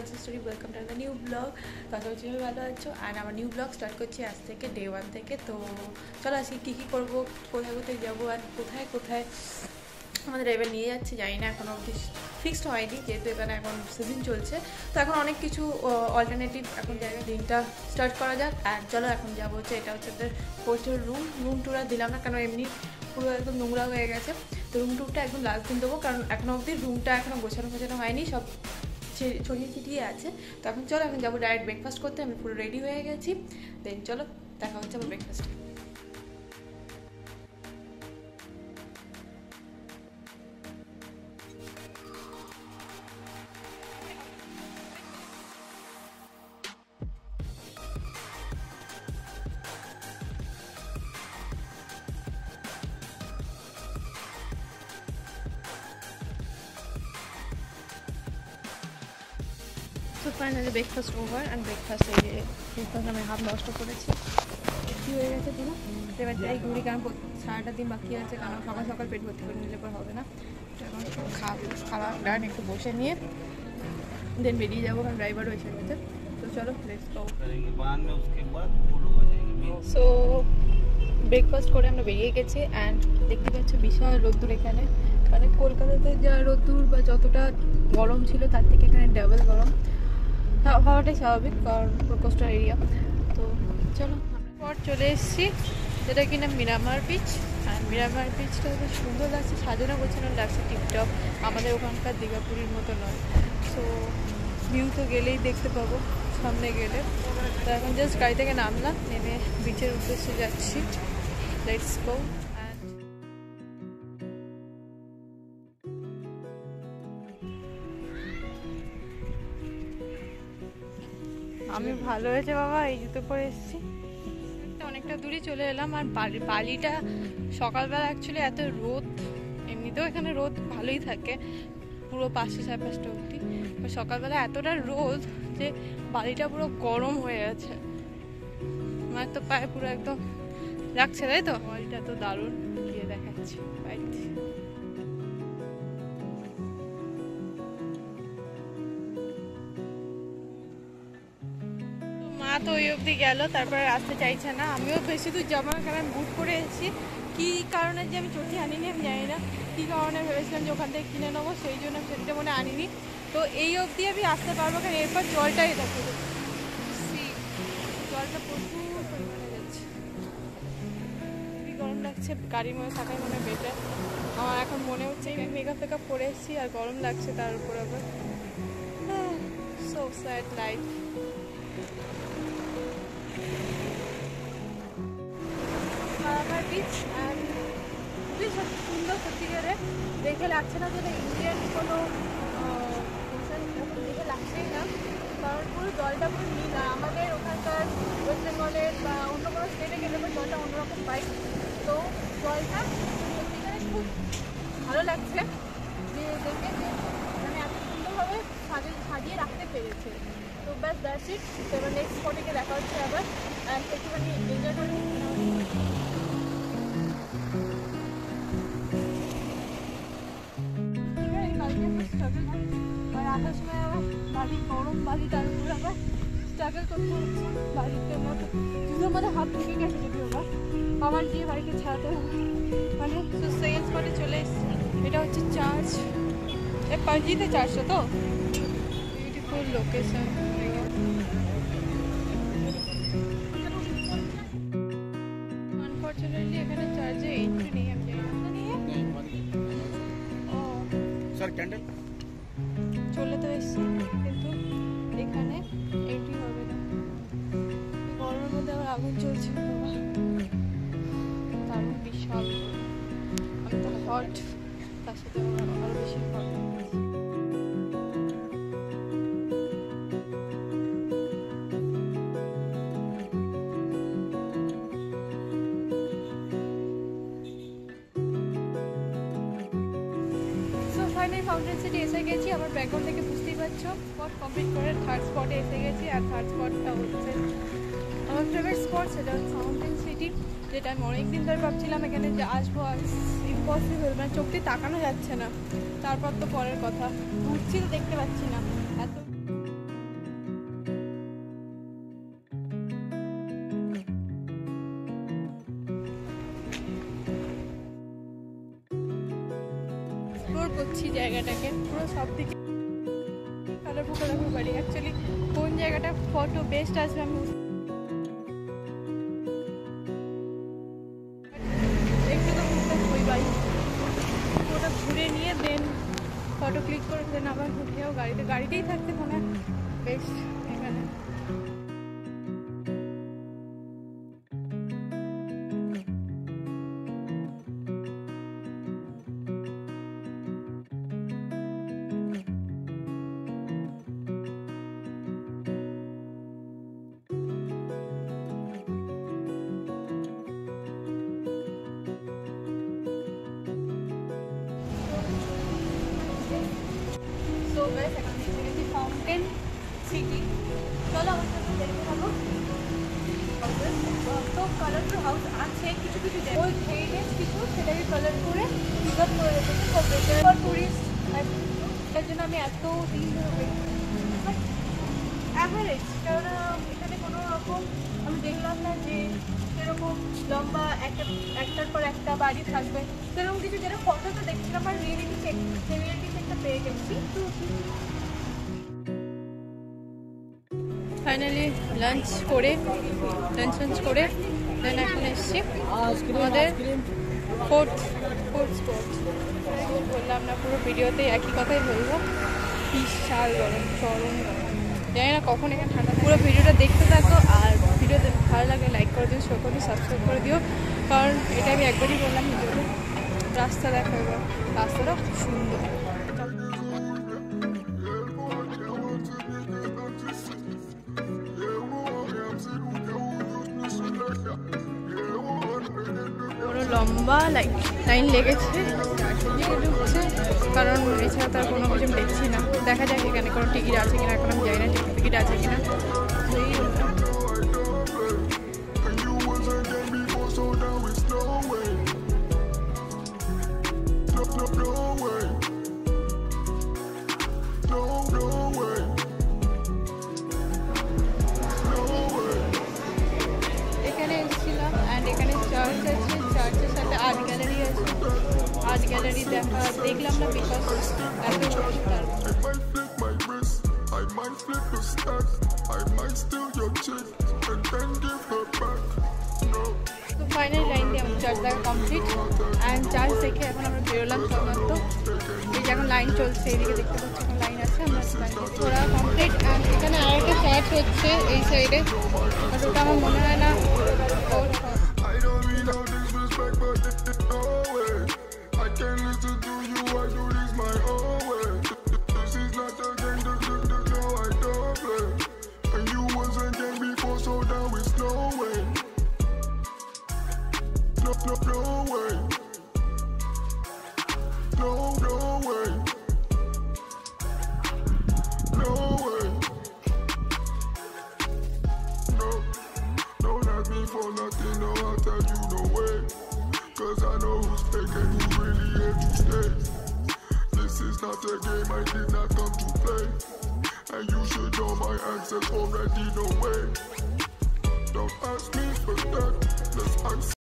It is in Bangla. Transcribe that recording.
Girls story, welcome to the new blog. কথা হচ্ছে ভালো আছো, আর আমার নিউ ব্লগ স্টার্ট করছি আজ থেকে, ডে 1 থেকে। তো চলো আজকে কী কী করবো, কোথায় কোথায় যাবো, আর কোথায় কোথায় আমাদের এবার নিয়ে যাচ্ছে জানি না, এখনও অবধি ফিক্সড হয়নি, যেহেতু এখানে এখন সিজন চলছে। তো এখন অনেক কিছু অল্টারনেটিভ এখন জায়গায় দিনটা স্টার্ট করা যাক। আর চলো এখন যাবো হচ্ছে, এটা হচ্ছে হোস্টেল রুম টুর আর দিলাম না, কারণ এমনি পুরো একদম নোংরা হয়ে গেছে। তো রুম টুরটা একদম লাস্ট দিন দেবো, কারণ এখনও অবধি রুমটা এখনও গোছানো হয়নি, সব ছড়িয়ে ছিটিয়ে আছে। তো এখন চলো এখন যাবো ডাইরেক্ট ব্রেকফাস্ট করতে, আমি পুরো রেডি হয়ে গেছি। দেন চলো দেখা হচ্ছে আমার ব্রেকফাস্টে। তো finally breakfast over, and breakfast আমি হাফ নষ্ট করেছি, কী হয়ে গেছে দিন। এবার যাই ঘুরি, কারণ সারাটা দিন বাকি আছে, কারণ সকাল সকাল পেট ভর্তি করে নিলে পর হবে না। তো এখন খাওয়া ডান একটু বসে নিয়ে দেন বেরিয়ে যাবো, কারণ ড্রাইভারও এসে গেছে। তো চলো লেটস গো। সো ব্রেকফাস্ট করে আমরা বেরিয়ে গেছি, অ্যান্ড দেখতে পাচ্ছি বিশাল রোদ্দুর এখানে, মানে কলকাতাতে যা রোদ্দুর বা যতটা গরম ছিল তার থেকে এখানে ডাবল গরম। হওয়াটাই স্বাভাবিক, কারণ কোস্টাল এরিয়া। তো চলো পর চলে এসেছি, যেটা কিনা মিরামার বিচ। আর মিরামার বিচটা বেশ সুন্দর লাগছে, সাজানো গোছানো লাগছে, টিপটপ, আমাদের ওখানকার দীঘাপুরীর মতো নয়। সো ভিউ তো গেলেই দেখতে পাবো সামনে গেলে। তো এখন জাস্ট গাড়ি থেকে নামলাম, নেমে বিচের উদ্দেশ্যে যাচ্ছি। Let's go. আমি ভালো হয়েছে বাবা, এই জুতো পরে এসেছি। অনেকটা দূরে চলে এলাম, আর বালিটা সকালবেলা অ্যাকচুয়ালি এত রোদ, এমনিতেও এখানে রোদ ভালোই থাকে পুরো 5:30 অবধি, সকালবেলা এতটা রোদ যে বালিটা পুরো গরম হয়ে আছে, আমার তো পায়ে পুরো একদম লাগছে, তাই তো। বালিটা তো দারুণ, গিয়ে দেখাচ্ছি বাইরে। মা তো ওই অবধি গেল, তারপরে আসতে চাইছে না। আমিও বেশি দূর যাবো না, কারণ বুট করে এসেছি। কী কারণে যে আমি চটি আনিনি আমি জানি না, কী কারণে ভেবেছিলাম যে ওখান থেকে কিনে নেবো, সেই জন্য চটিটা মনে আনিনি। তো এই অবধি আমি আসতে পারবো, কারণ এরপর জলটাই দেখো, জলটা প্রচুর পরিমাণে যাচ্ছে, খুবই গরম লাগছে। গাড়ির মধ্যে থাকাই মনে বেটার আমার এখন মনে হচ্ছে। মেকআপ ফেকআপ করে এসেছি আর গরম লাগছে তার উপর আবার। So sad life. Miramar beach খুবই সুন্দর, সত্যিকারে দেখে লাগছে না যেটা ইন্ডিয়ান কোনো ওশান, এরকম দেখে লাগছেই না, কারণ পুরো জলটা পুরো নীল। আমাদের ওখানকার ওয়েস্ট বেঙ্গলের বা অন্য কোনো স্টেটে গেলে পর জলটা অন্যরকম পাই। তো জলটা সত্যিকারে খুব ভালো লাগছে যে দেখে, যে মানে এত সুন্দরভাবে সাজিয়ে রাখতে পেরেছে। তো ব্যাস দ্যাটস ইট। এবার নেক্সট স্পটে গিয়ে দেখা হচ্ছে আবার, একটুখানি এনজয় করে। আর আসার সময় আবার বালি, গরম বালি, তার উপর আবার স্ট্রাগল করতে হচ্ছে বাড়িতে মতো, জুতোর মধ্যে হাত ঢুকে গেছে যদি আবার গিয়ে বাড়িতে ছাড়াতে হবে। মানে সেকেন্ড স্পটে চলে এসেছি, এটা হচ্ছে চার্চ, পাঁজিতে চার্চটা তো বিউটিফুল লোকেশন। আনফর্চুনেটলি এখানে চার্চে এন্ট্রি নেই, আমি জানি না। চলে তো এসছি, কিন্তু এখানে এন্ট্রি হবে না। গরমের মধ্যে আবার আগুন চলছে, দারুণ বিশাল। আমি তো হট, তার সাথে আরো বেশি হট। ফাইনালি ফাউন্টেন সিটি এসে গেছি, আমার ব্যাকগ্রাউন্ড থেকে বুঝতেই পারছো। স্পট কমপ্লিট করে থার্ড স্পটে এসে গেছি, আর থার্ড স্পটটা হচ্ছে আমার ফেভারিট স্পট, সেটা হচ্ছে ফাউন্টেন সিটি, যেটা আমি অনেকদিন ধরে ভাবছিলাম এখানে যে আসবো, আর ইম্পসিবল, মানে চোখ দিয়ে তাকানো যাচ্ছে না। তারপর তো পরের কথা, ঘুরছি তো দেখতে পাচ্ছি না, এত ঘুরছি জায়গাটাকে, পুরো সব দিকে কালারফুল বাড়ি। অ্যাকচুয়ালি কোন জায়গাটা ফটো বেস্ট আসবে আমি একটু তো ঘুরতে হই বাড়ি, ওটা ঘুরে নিয়ে দেন ফটো ক্লিক করে দেন আবার উঠেও গাড়িতেই থাকতে মনে বেস্ট এখানে। ফাউন্টেন সিটি, চলো আমার সাথে দেখতে থাকো। তো কালারফুল হাউস আছে কিছু কিছু, ওই হেরিটেজ কিছু সেটাকে কালার করে পিকআপ করে রেখেছে ফর বেটার ফর টুরিস্ট। তার জন্য আমি এত দিন ধরে অ্যাভারেজ, কারণ এখানে কোনো রকম আমি দেখলাম না যে সেরকম লম্বা একটার পর একটা বাড়ি থাকবে সেরকম কিছু, যেটা ফটোতে দেখছিলাম আর রিয়েলিটি চেকটা পেয়ে গেছি। তো ফাইনালি লাঞ্চ করে দেন এখন এসছি আমাদের ফোর্থ স্পট। বললাম না পুরো ভিডিওতে একই কথাই বলবো, বিশাল গরম, চরম গরম। জানি না কখন এখানে ঠান্ডা। পুরো ভিডিওটা দেখতে থাকো, আর ভিডিওতে ভালো লাগে লাইক করে দিও, শেয়ার করে দিও, সাবস্ক্রাইব করে দিও, কারণ এটা আমি একবারই বললাম ভিডিওতে। রাস্তা দেখো এবার, রাস্তাটা খুব সুন্দর। পুরো লম্বা লাইন লেগেছে ঢুকছে, কারণ এছাড়া তার কোনো কিছু দেখছি না। দেখা যাক এখানে কোনো টিকিট আছে কিনা, এখন আমি জানি না টিকিট আছে কিনা। এখানে এসেছিলাম অ্যান্ড এখানে চার্চ আছে, চার্চের সাথে আর্ট গ্যালারি আছে। আর্ট গ্যালারি দেখলাম না বিকজ এত তো ফাইনাল লাইন দিয়ে আমার চার্চ দেখা কমপ্লিট অ্যান্ড চার্চ দেখে এখন আমরা বেরোলাম সবমাত্র। এই যে এখন লাইন চলছে, এদিকে দেখতে পাচ্ছি এখন লাইন আছে, আমরা ঘোরা কমপ্লিট। অ্যান্ড এখানে আরেকটা চার্চ হচ্ছে এই সাইডে, আর ওটা আমার মনে হয় না for nothing, no, I'll tell you no way. Cause I know who's fake and who really here to stay. This is not a game, I did not come to play. And you should know my answers already, no way. Don't ask me for that, let's